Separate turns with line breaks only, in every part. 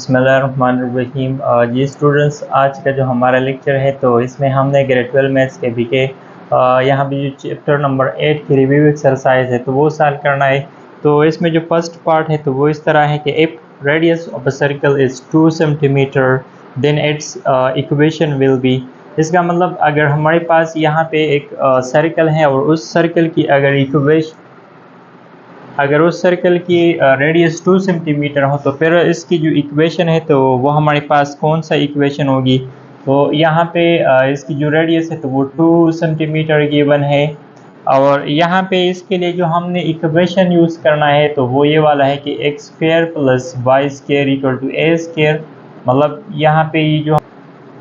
बिस्मिल्लाहिर्रहमानिर्रहीम। जी स्टूडेंट्स, आज का जो हमारा लेक्चर है तो इसमें हमने ग्रेड 12 मैथ्स के बीके यहाँ पे जो चैप्टर नंबर 8 की रिव्यू एक्सरसाइज है तो वो सॉल्व करना है। तो इसमें जो फर्स्ट पार्ट है तो वो इस तरह है कि if radius of a circle is 2 centimetre then its equation will be. इसका मतलब अगर हमारे पास यहाँ पे एक सर्कल है और उस सर्कल की अगर उस सर्कल की रेडियस 2 सेंटीमीटर हो तो फिर इसकी जो इक्वेशन है तो वो हमारे पास कौन सा इक्वेशन होगी। तो यहाँ पे इसकी जो रेडियस है तो वो 2 सेंटीमीटर गिवन है और यहाँ पे इसके लिए जो हमने इक्वेशन यूज़ करना है तो वो ये वाला है कि x square plus y square equal to a square. मतलब यहाँ पे ये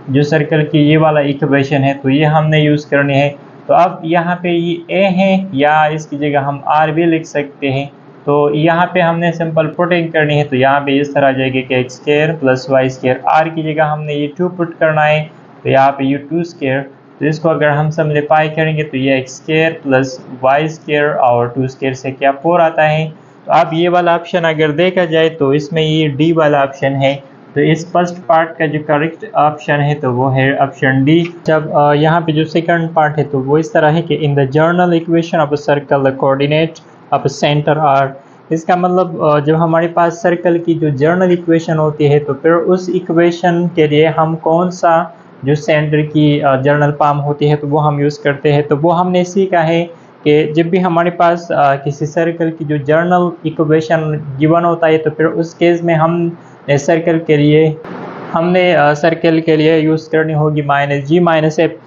जो सर्कल की ये वाला इक्वेशन है तो ये हमने यूज़ करनी है। तो अब यहाँ पे ये ए है या इसकी जगह हम आर भी लिख सकते हैं। तो यहाँ पे हमने सिंपल पुटिंग करनी है तो यहाँ पे इस तरह आ जाएगी कि x square plus y square. R की जगह हमने ये 2 पुट करना है तो यहाँ पे ये 2 स्क्वायर। तो इसको अगर हम सिम्प्लीफाई करेंगे तो ये x square plus y square और 2 स्क्वायर से क्या 4 आता है। तो अब ये वाला ऑप्शन अगर देखा जाए तो इसमें ये डी वाला ऑप्शन है। तो इस फर्स्ट पार्ट का जो करेक्ट ऑप्शन है तो वो है ऑप्शन डी। जब यहाँ पे जो सेकंड पार्ट है तो वो इस तरह है कि in the general equation of a circle the coordinate of centre are. इसका मतलब जब हमारे पास सर्कल की जो जर्नल इक्वेशन होती है तो फिर उस इक्वेशन के लिए हम कौन सा जो सेंटर की जर्नल फॉर्म होती है तो वो हम यूज़ करते हैं। तो वो हमने सीखा है कि जब भी हमारे पास किसी सर्कल की जो जर्नल इक्वेशन गिवन होता है तो फिर उस केस में हम सर्कल के लिए यूज़ करनी होगी माइनस जी माइनस एफ।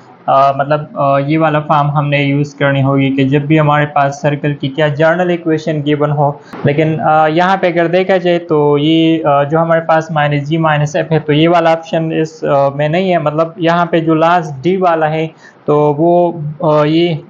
मतलब ये वाला फॉर्म हमने यूज़ करनी होगी कि जब भी हमारे पास सर्कल की क्या जर्नल इक्वेशन गिवन हो। लेकिन यहाँ पे अगर देखा जाए तो ये जो हमारे पास माइनस जी माइनस एफ है तो ये वाला ऑप्शन इस में नहीं है। मतलब यहाँ पे जो लास्ट डी वाला है तो वो ये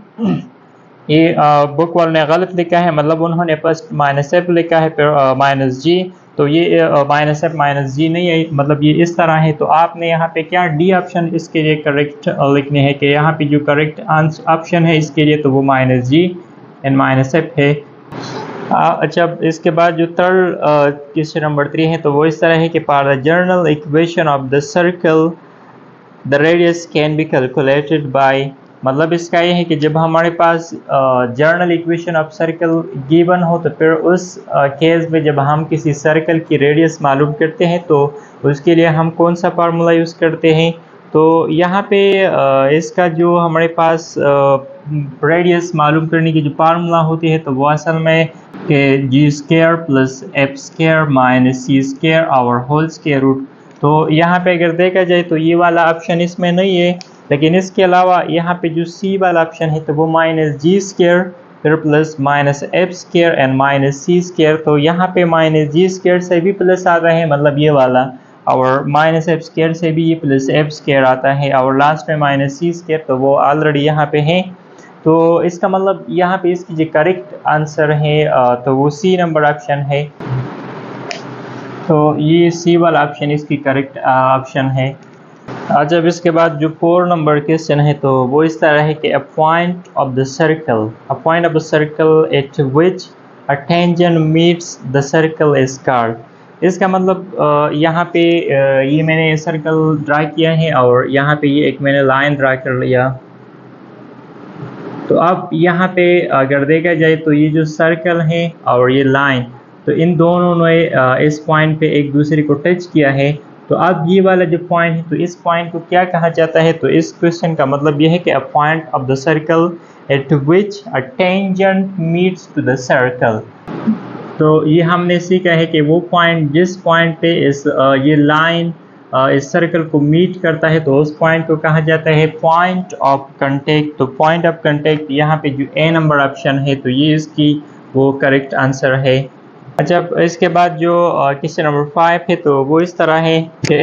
बुक वाले ने गलत लिखा है। मतलब उन्होंने फर्स्ट माइनस एफ लिखा है फिर माइनस जी। तो ये माइनस एफ माइनस जी नहीं है, मतलब ये इस तरह है। तो आपने यहाँ पे क्या डी ऑप्शन इसके लिए करेक्ट लिखने हैं कि यहाँ पे जो करेक्ट ऑप्शन है इसके लिए तो वो minus g and minus f है। अच्छा, इसके बाद जो थर्ड क्वेश्चन नंबर 3 है तो वो इस तरह है कि for the general equation of the circle the radius can be calculated by. मतलब इसका ये है कि जब हमारे पास journal equation of circle given हो तो फिर उस केस में जब हम किसी सर्कल की रेडियस मालूम करते हैं तो उसके लिए हम कौन सा फार्मूला यूज़ करते हैं। तो यहाँ पे इसका जो हमारे पास रेडियस मालूम करने की जो फार्मूला होती है तो वो असल में कि G square plus F square minus सी स्क्वायर और होल स्क्वायर रूट। तो यहाँ पे अगर देखा जाए तो ये वाला ऑप्शन इसमें नहीं है। लेकिन इसके अलावा यहाँ पे जो सी वाला ऑप्शन है तो वो माइनस जी स्क्वायर फिर plus minus f square and minus C square. तो यहाँ पे माइनस जी स्क्वायर से भी प्लस आता है, मतलब ये वाला, और माइनस एफ स्क्वायर से भी ये प्लस एफ स्क्वायर आता है और लास्ट में माइनस सी स्क्वायर तो वो ऑलरेडी यहाँ पे है। तो इसका मतलब यहाँ पे इसकी जो करेक्ट आंसर है तो वो सी नंबर ऑप्शन है। तो ये सी वाला ऑप्शन इसकी करेक्ट ऑप्शन है। जब इसके बाद जो 4 नंबर क्वेश्चन है तो वो इस तरह है कि a point of the circle at which a tangent meets the circle is called. इसका मतलब यहाँ पे ये मैंने सर्कल ड्रा किया है और यहाँ पे ये एक मैंने लाइन ड्रा कर लिया। तो अब यहाँ पे अगर देखा जाए तो ये जो सर्कल है और ये लाइन तो इन दोनों ने इस पॉइंट पे एक दूसरे को टच किया है। तो अब ये वाला जो पॉइंट है तो इस पॉइंट को क्या कहा जाता है। तो इस क्वेश्चन का मतलब यह है कि a point of the circle at which a tangent meets to the circle. तो ये हमने सीखा है कि वो पॉइंट जिस पॉइंट पे ये लाइन इस सर्कल को मीट करता है तो उस पॉइंट को कहा जाता है पॉइंट ऑफ कांटेक्ट। तो पॉइंट ऑफ कांटेक्ट यहाँ पे जो ए नंबर ऑप्शन है तो ये इसकी वो करेक्ट आंसर है। अच्छा, इसके बाद जो क्वेश्चन नंबर 5 है तो वो इस तरह है कि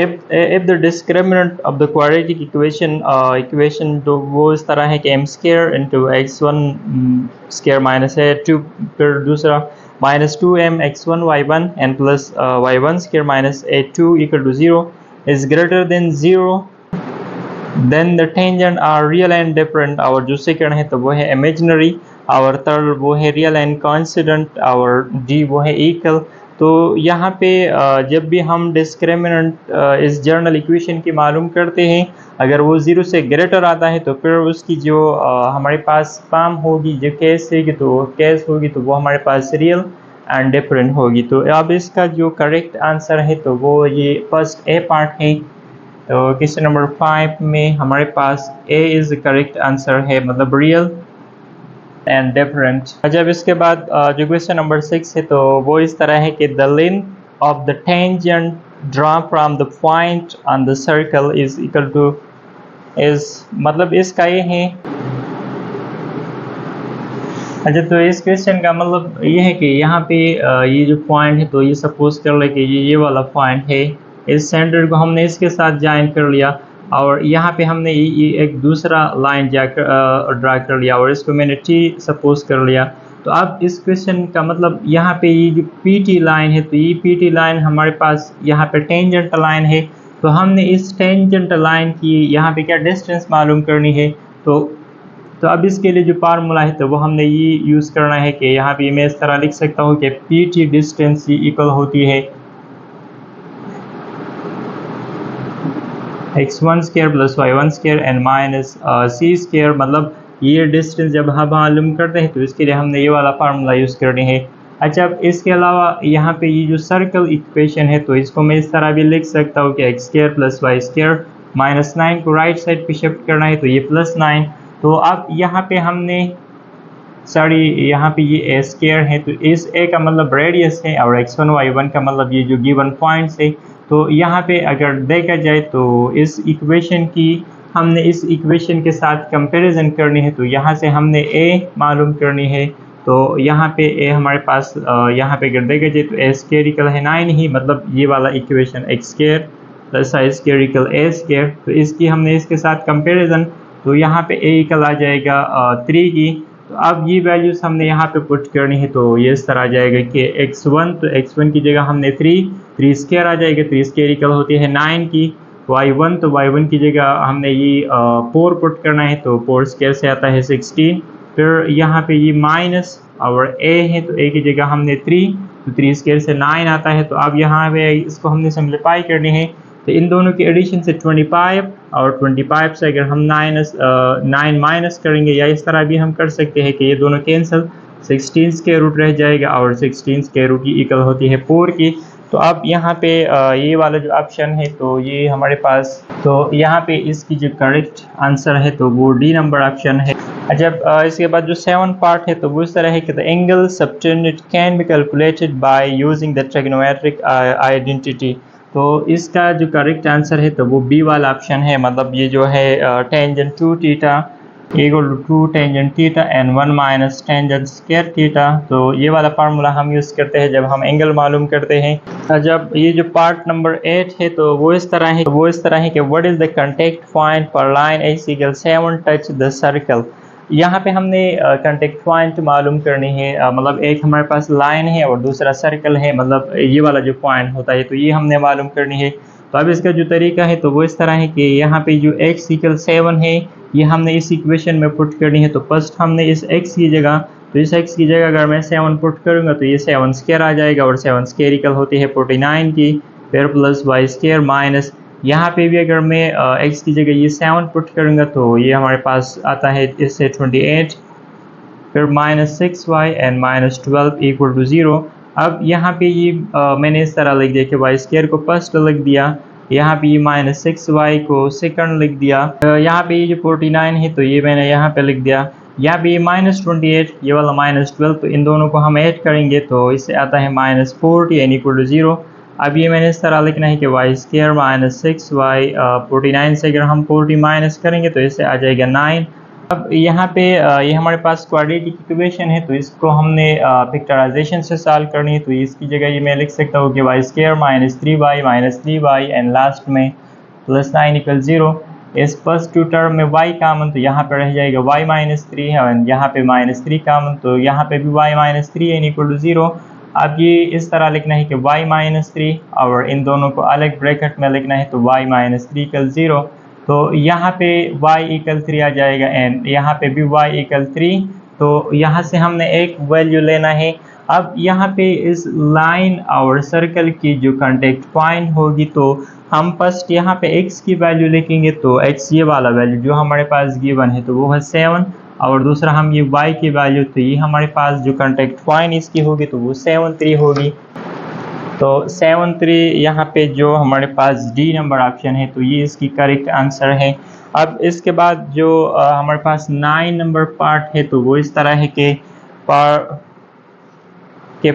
if the discriminant of the quadratic equation तो वो इस तरह है कि m square into x one square minus है 2, फिर दूसरा minus 2m x1 y1 and plus y1 square minus a2 equal to 0 is greater than 0 then the tangent are real and different. और जो सेकंड है तो वो है इमेजिनरी और थर्ड वो है रियल एंड कॉन्स्टेंट और डी वो है इक्वल। तो यहाँ पे जब भी हम डिस्क्रिमिनेंट इस जर्नल इक्वेशन की मालूम करते हैं, अगर वो 0 से ग्रेटर आता है तो फिर उसकी जो हमारे पास फॉर्म होगी, जो केस होगी तो वो हमारे पास रियल एंड डिफरेंट होगी। तो अब इसका जो करेक्ट आंसर है तो वो ये फर्स्ट ए पार्ट है। तो क्वेश्चन नंबर 5 में हमारे पास A is the correct answer है, मतलब रियल एंड डिफरेंट। जब इसके बाद जो क्वेश्चन नंबर 6 है तो वो इस तरह है कि the length of the tangent draw from the point on the circle is equal two is, मतलब इसका ये है। अच्छा, तो इस क्वेश्चन का मतलब ये है कि यहाँ पे ये जो पॉइंट है तो ये सपोज कर ले कि ये वाला पॉइंट है, इस सेंटर को हमने इसके साथ ज्वाइन कर लिया और यहाँ पे हमने ये एक दूसरा लाइन जाकर ड्रा कर लिया और इसको मैंने टी सपोज कर लिया। तो अब इस क्वेश्चन का मतलब यहाँ पे ये जो पी टी लाइन है तो ये पी टी लाइन हमारे पास यहाँ पे टेंजेंट लाइन है। तो हमने इस टेंजेंट लाइन की यहाँ पे क्या डिस्टेंस मालूम करनी है। तो अब इसके लिए जो फार्मूला है तो वो हमने ये यूज़ करना है कि यहाँ पे मैं इस तरह लिख सकता हूँ कि पी टी डिस्टेंस इक्वल होती है x1 square plus y1 square and minus C square. मतलब ये डिस्टेंस जब हम मालूम करते हैं तो इसके लिए हमने ये वाला फार्मूला यूज़ करनी है। अच्छा, अब इसके अलावा यहाँ पे ये जो सर्कल इक्वेशन है तो इसको मैं इस तरह भी लिख सकता हूँ कि x square plus y square minus 9 को राइट साइड पे शिफ्ट करना है तो ये प्लस 9। तो अब यहाँ पे हमने यहाँ पे ये ए स्क्वायर है तो इस ए का मतलब रेडियस है और x1 y1 का मतलब ये जो गिवन पॉइंट्स है। तो यहाँ पे अगर देखा जाए तो इस इक्वेशन की हमने इस इक्वेशन के साथ कंपैरिजन करनी है। तो यहाँ से हमने ए मालूम करनी है। तो यहाँ पे ए हमारे पास यहाँ पे अगर देखा जाए तो ए स्क्वायर इक्वल है 9 ही, मतलब ये वाला equation x square plus y square equal A square. तो इसकी हमने इसके साथ कंपैरिजन, तो यहाँ पे ए इक्वल आ जाएगा 3 की। तो अब ये वैल्यूज हमने यहाँ पे पुट करनी है। तो ये इस तरह आ जाएगा कि x1, तो x1 की जगह हमने 3 स्क्वायर आ जाएगा, 3 स्क्वायर इक्वल होती है 9 की। y1, तो y1 की जगह हमने ये 4 पुट करना है तो 4 स्क्वायर से आता है 16। फिर यहाँ पे ये माइनस और a है तो a की जगह हमने 3, तो 3 स्क्वायर से 9 आता है। तो अब यहाँ पे इसको हमने सिंप्लीफाई करनी है। तो इन दोनों के एडिशन से 25 और 25 से अगर हम 9 माइनस करेंगे या इस तरह भी हम कर सकते हैं कि ये दोनों कैंसिल, 16 स्क्वायर रूट रह जाएगा और 16 स्क्वायर रूट की इक्वल होती है 4 की। तो अब यहाँ पे ये वाला जो ऑप्शन है तो ये हमारे पास, तो यहाँ पे इसकी जो करेक्ट आंसर है तो वो डी नंबर ऑप्शन है। जब इसके बाद जो 7 पार्ट है तो वो इस तरह है कि the angle subtended can be calculated by using the trigonometric identity. तो इसका जो करेक्ट आंसर है तो वो बी वाला ऑप्शन है, मतलब ये जो है tangent 2 theta equal to 2 tangent theta and 1 minus tangent square theta. तो ये वाला फार्मूला हम यूज़ करते हैं जब हम एंगल मालूम करते हैं। जब ये जो पार्ट नंबर 8 है तो वो इस तरह है कि what is the contact point पर line x equal 7 touch the circle. यहाँ पे हमने कांटेक्ट पॉइंट मालूम करनी है, मतलब एक हमारे पास लाइन है और दूसरा सर्कल है, मतलब ये वाला जो पॉइंट होता है तो ये हमने मालूम करनी है। तो अब इसका जो तरीका है तो वो इस तरह है कि यहाँ पे जो x इक्वल 7 है ये हमने इस इक्वेशन में पुट करनी है। तो फर्स्ट हमने इस x की जगह, तो इस x की जगह अगर मैं 7 पुट करूँगा तो ये 7 स्क्वायर आ जाएगा और 7 स्क्वायर इक्वल होती है 49 की। फिर प्लस y स्क्वायर माइनस, यहाँ पे भी अगर मैं x की जगह ये 7 पुट करूँगा तो ये हमारे पास आता है इससे 28, फिर minus 6y and minus 12 equal to 0। अब यहाँ पे ये मैंने इस तरह लिख दिया कि y स्क्वायर को फर्स्ट लिख दिया, यहाँ पे ये माइनस 6y को सेकंड लिख दिया, यहाँ पे ये जो 49 है तो ये मैंने यहाँ पे लिख दिया, यहाँ पे ये माइनस 28 ये वाला माइनस 12, तो इन दोनों को हम ऐड करेंगे तो इससे आता है माइनस 40 एन इक्वल टू 0। अब ये मैंने इस तरह लिखना है कि y स्क्वायर माइनस 6y 49 से अगर हम 40 माइनस करेंगे तो इससे आ जाएगा 9। अब यहाँ पे ये हमारे पास क्वाड्रेटिक इक्वेशन है तो इसको हमने फैक्टराइजेशन से सॉल्व करनी है। तो इसकी जगह ये मैं लिख सकता हूँ कि y square minus 3y and last में प्लस 9 इक्वल 0। इस फर्स्ट टू टर्म में y कामन तो यहाँ पे रह जाएगा y माइनस 3 है और यहाँ पे माइनस 3 कामन तो यहाँ पे भी y minus 3 n equal to 0। अब ये इस तरह लिखना है कि y माइनस 3 और इन दोनों को अलग ब्रैकेट में लिखना है तो y माइनस 3 इक्वल 0। तो यहाँ पे y इक्वल 3 आ जाएगा एंड यहाँ पे भी y इक्वल 3। तो यहाँ से हमने एक वैल्यू लेना है अब यहाँ पे इस लाइन और सर्कल की जो कांटेक्ट पॉइंट होगी तो हम फर्स्ट यहाँ पे x की वैल्यू लिखेंगे, तो x ये वाला वैल्यू जो हमारे पास गिवन है तो वो है 7, और दूसरा हम ये y की वैल्यू, तो ये हमारे पास जो कांटेक्ट पॉइंट इसकी होगी तो वो 7 3 होगी। तो 7 3 यहाँ पे जो हमारे पास डी नंबर ऑप्शन है तो ये इसकी करेक्ट आंसर है। अब इसके बाद जो हमारे पास 9 नंबर पार्ट है तो वो इस तरह है कि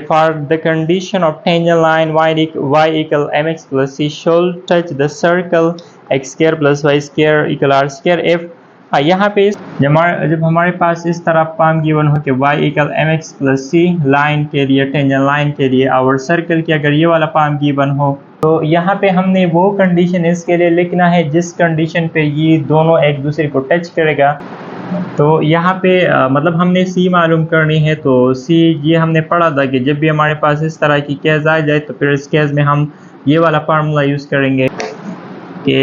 for the condition of tangent line y equal mx plus c should touch the circle x square plus y square equal r square if यहाँ पे जब हमारे पास इस तरह फॉर्म गिवन हो कि y equal mx plus c line के लिए, टेंजेंट लाइन के लिए, और सर्कल के अगर ये वाला फॉर्म गिवन हो तो यहाँ पे हमने वो कंडीशन इसके लिए लिखना है जिस कंडीशन पे ये दोनों एक दूसरे को टच करेगा। तो यहाँ पे मतलब हमने c मालूम करनी है, तो c ये हमने पढ़ा था कि जब भी हमारे पास इस तरह की केस आ जाए तो फिर इस केस में हम ये वाला फार्मूला यूज़ करेंगे कि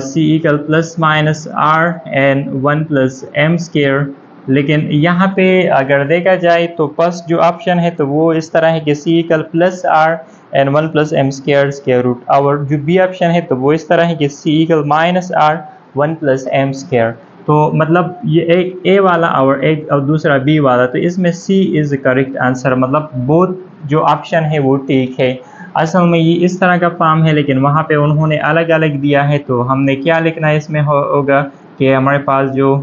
c equal plus minus r n 1 plus m square. लेकिन यहाँ पे अगर देखा जाए तो फर्स्ट जो ऑप्शन है तो वो इस तरह है कि c equal plus r n 1 plus m square square root, और जो बी ऑप्शन है तो वो इस तरह है कि c equal minus r 1 plus m square. तो मतलब ये एक ए वाला और दूसरा बी वाला, तो इसमें सी इज़ करेक्ट आंसर, मतलब बोथ जो ऑप्शन है वो ठीक है। असल में ये इस तरह का फॉर्म है लेकिन वहाँ पे उन्होंने अलग अलग दिया है, तो हमने क्या लिखना है इसमें होगा कि हमारे पास जो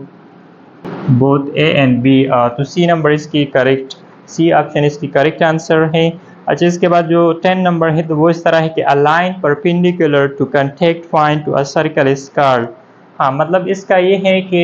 बोथ ए एंड बी, तो सी नंबर इसकी करेक्ट, सी ऑप्शन इसकी करेक्ट आंसर है। अच्छा, इसके बाद जो 10 नंबर है तो वो इस तरह है कि a line perpendicular to contact point to a circle is called. हाँ, मतलब इसका ये है कि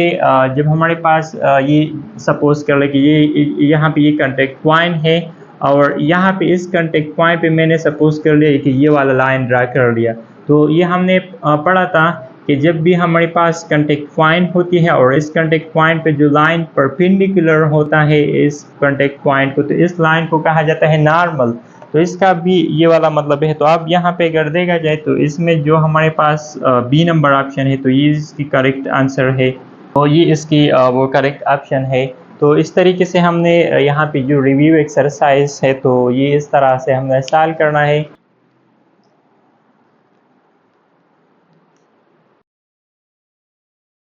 जब हमारे पास ये सपोज कर ले कि ये यहाँ पे ये कांटेक्ट पॉइंट है और यहाँ पे इस कांटेक्ट पॉइंट पे मैंने सपोज कर लिया कि ये वाला लाइन ड्रा कर लिया, तो ये हमने पढ़ा था कि जब भी हमारे पास कांटेक्ट पॉइंट होती है और इस कांटेक्ट पॉइंट पे जो लाइन परपेंडिकुलर होता है इस कांटेक्ट पॉइंट को, तो इस लाइन को कहा जाता है नॉर्मल। तो इसका भी ये वाला मतलब है। तो अब यहाँ पे अगर देखा जाए तो इसमें जो हमारे पास बी नंबर ऑप्शन है तो ये इसकी करेक्ट आंसर है, तो ये इसकी वो करेक्ट ऑप्शन है। तो इस तरीके से हमने यहाँ पे जो रिव्यू एक्सरसाइज है तो ये इस तरह से हमने सॉल्व करना है।